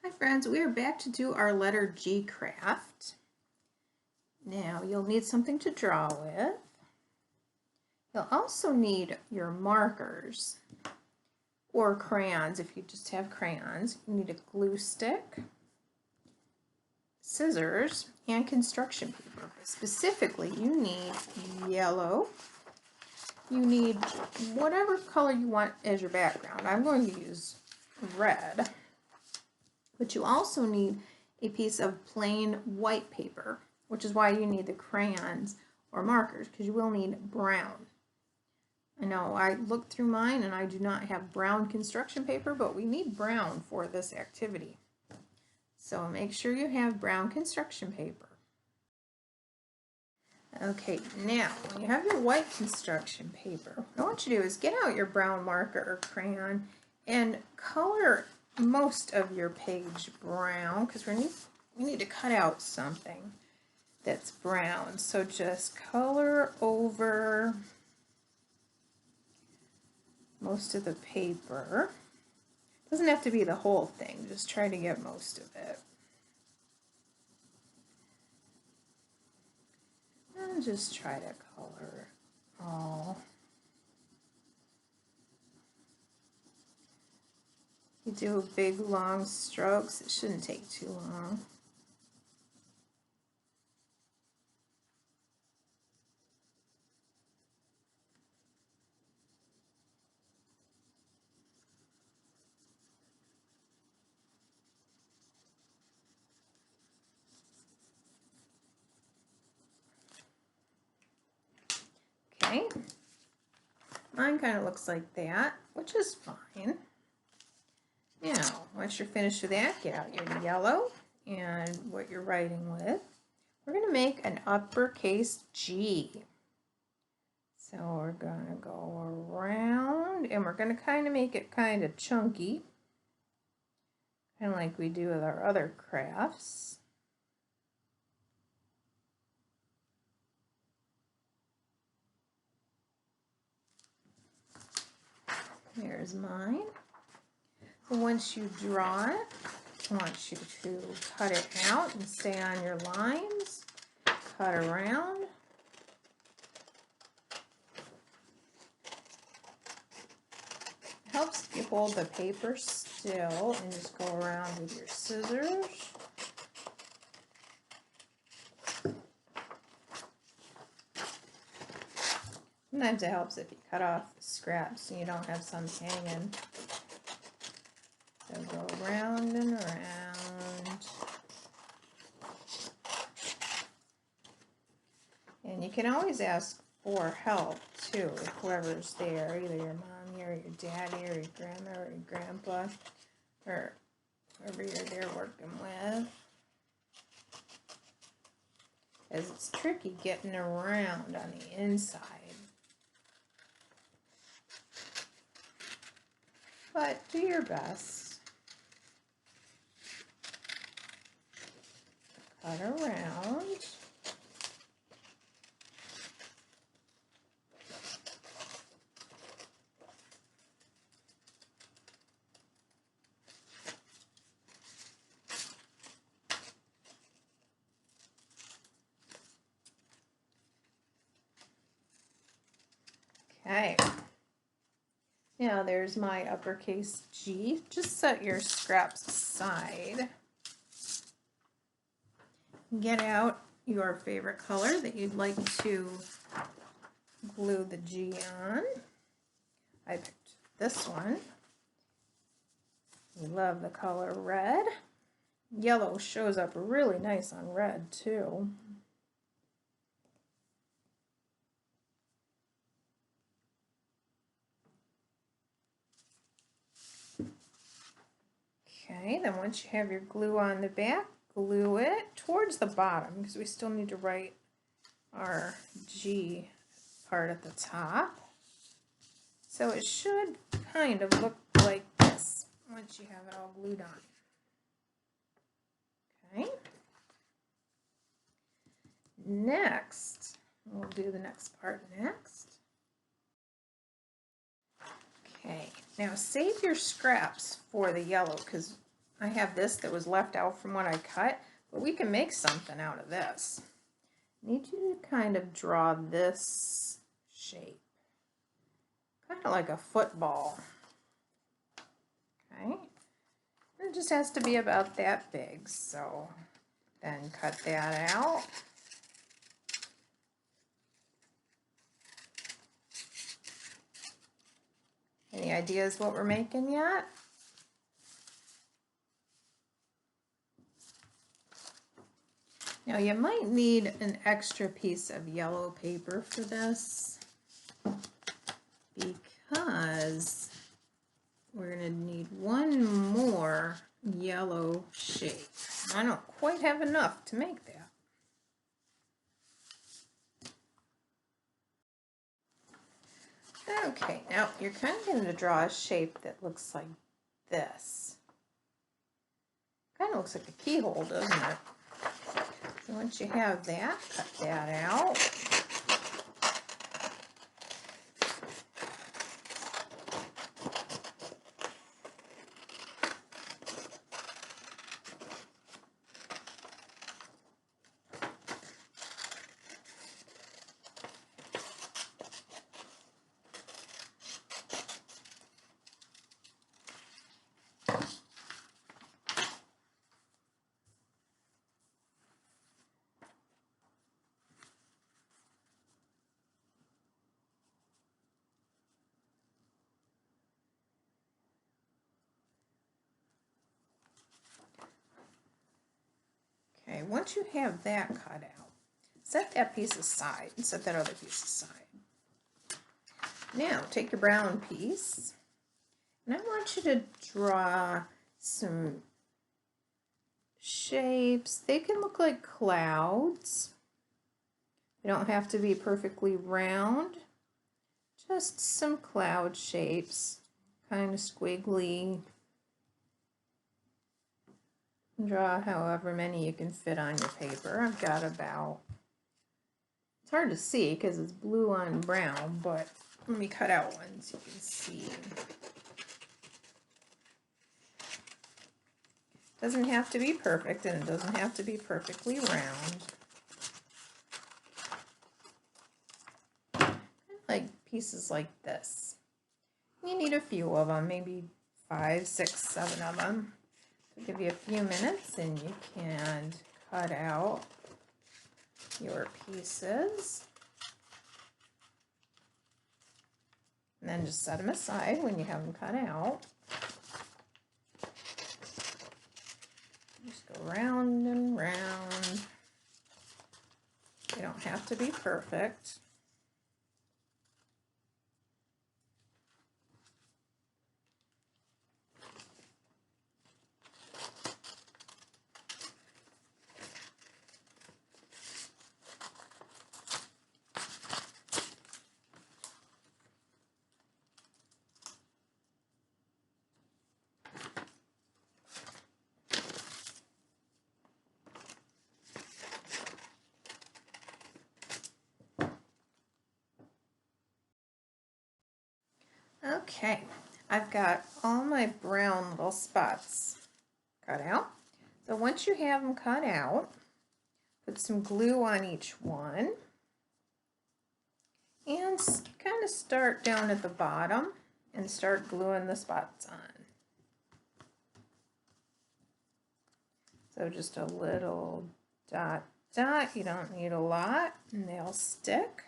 Hi friends, we are back to do our letter G craft. Now you'll need something to draw with. You'll also need your markers or crayons if you just have crayons. You need a glue stick, scissors, and construction paper. Specifically, you need yellow. You need whatever color you want as your background. I'm going to use red. But you also need a piece of plain white paper, which is why you need the crayons or markers, because you will need brown. I know I looked through mine and I do not have brown construction paper, but we need brown for this activity. So make sure you have brown construction paper. Okay, now when you have your white construction paper, what I want you to do is get out your brown marker or crayon and color most of your page brown, because we need to cut out something that's brown. So just color over most of the paper. Doesn't have to be the whole thing, just try to get most of it. And just try to color all. You do big long strokes, it shouldn't take too long. Okay, mine kind of looks like that, which is fine. Now, once you're finished with that, get out your yellow and what you're writing with. We're going to make an uppercase G. So we're going to go around and we're going to kind of make it kind of chunky, kind of like we do with our other crafts. There's mine. So once you draw it, I want you to cut it out and stay on your lines. Cut around. It helps if you hold the paper still and just go around with your scissors. Sometimes it helps if you cut off the scraps so you don't have some hanging. So go round and around. And you can always ask for help too, if whoever's there, either your mommy or your daddy or your grandma or your grandpa, or whoever you're there working with. Because it's tricky getting around on the inside. But do your best. Cut around. Okay. Now there's my uppercase G. Just set your scraps aside. Get out your favorite color that you'd like to glue the G on. I picked this one. We love the color red. Yellow shows up really nice on red too. Okay, then once you have your glue on the back, glue it towards the bottom because we still need to write our G part at the top. So it should kind of look like this once you have it all glued on. Okay. Next, we'll do the next part next. Okay, now save your scraps for the yellow because I have this that was left out from what I cut, but we can make something out of this. I need you to kind of draw this shape, kind of like a football. Okay, it just has to be about that big, so then cut that out. Any ideas what we're making yet? Now you might need an extra piece of yellow paper for this because we're going to need one more yellow shape. I don't quite have enough to make that. Okay, now you're kind of going to draw a shape that looks like this. Kind of looks like a keyhole, doesn't it? So once you have that, cut that out. Okay, once you have that cut out, set that piece aside and set that other piece aside. Now take your brown piece and I want you to draw some shapes. They can look like clouds. They don't have to be perfectly round. Just some cloud shapes, kind of squiggly. Draw however many you can fit on your paper. I've got about, it's hard to see because it's blue on brown, but let me cut out one so you can see. Doesn't have to be perfect and it doesn't have to be perfectly round. Like pieces like this. You need a few of them, maybe 5, 6, 7 of them. I'll give you a few minutes and you can cut out your pieces. And then just set them aside when you have them cut out. Just go round and round. They don't have to be perfect. Okay, I've got all my brown little spots cut out. So once you have them cut out, put some glue on each one and kind of start down at the bottom and start gluing the spots on. So just a little dot dot, you don't need a lot and they'll stick.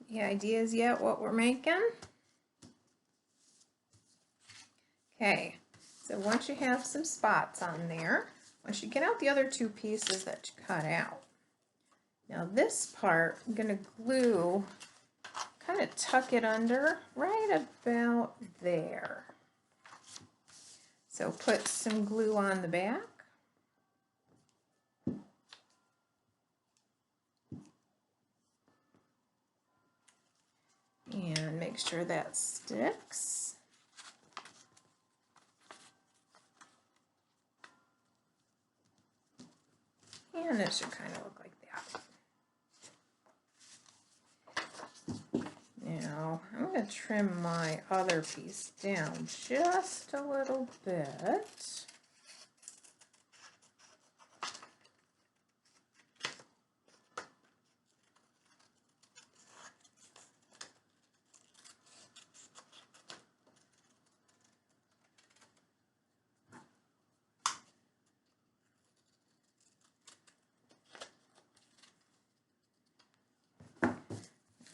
Any ideas yet what we're making? Okay, so once you have some spots on there, once you get out the other two pieces that you cut out, now this part I'm going to glue kind of tuck it under right about there. So put some glue on the back. And make sure that sticks. And it should kind of look like that. Now, I'm going to trim my other piece down just a little bit.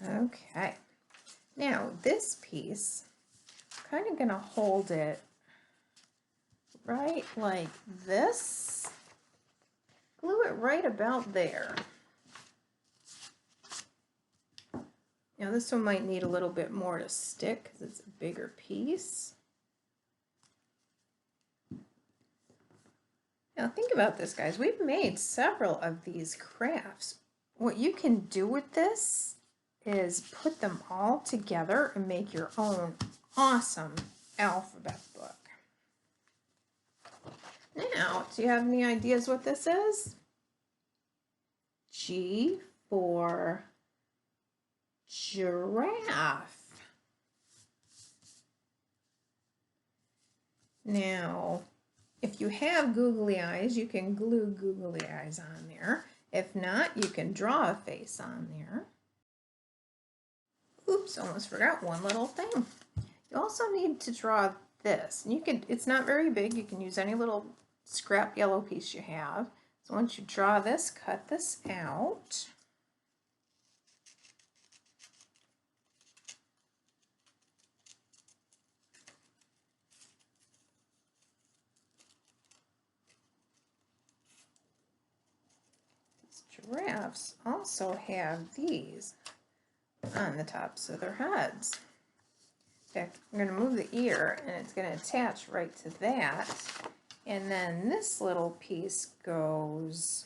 Okay, now this piece, I'm kind of going to hold it right like this. Glue it right about there. Now this one might need a little bit more to stick because it's a bigger piece. Now think about this, guys. We've made several of these crafts. What you can do with this is put them all together and make your own awesome alphabet book. Now, do you have any ideas what this is? G for giraffe. Now, if you have googly eyes, you can glue googly eyes on there. If not, you can draw a face on there. Oops, almost forgot one little thing. You also need to draw this. And you can, it's not very big. You can use any little scrap yellow piece you have. So once you draw this, cut this out. These giraffes also have these on the tops of their heads. In fact, I'm going to move the ear and it's going to attach right to that. And then this little piece goes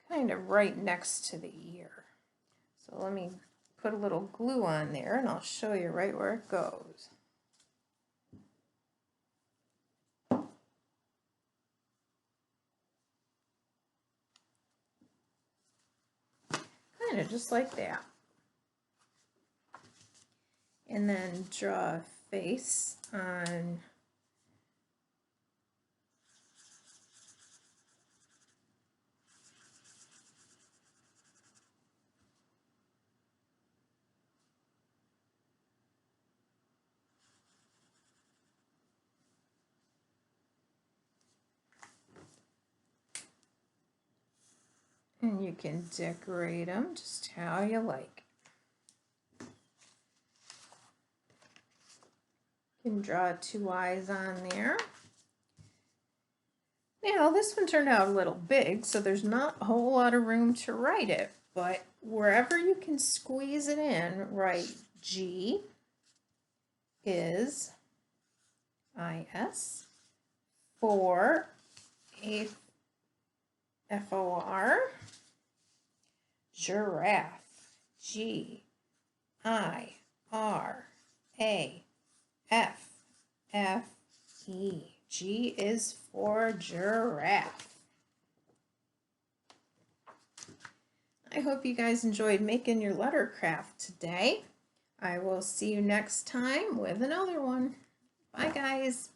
kind of right next to the ear. So let me put a little glue on there and I'll show you right where it goes. Kind of just like that. And then draw a face on and you can decorate them just how you like. You can draw 2 eyes on there. Now this one turned out a little big, so there's not a whole lot of room to write it, but wherever you can squeeze it in, write G is IS for FOR, giraffe, GIRAFFE. G is for giraffe. I hope you guys enjoyed making your letter craft today. I will see you next time with another one. Bye, guys.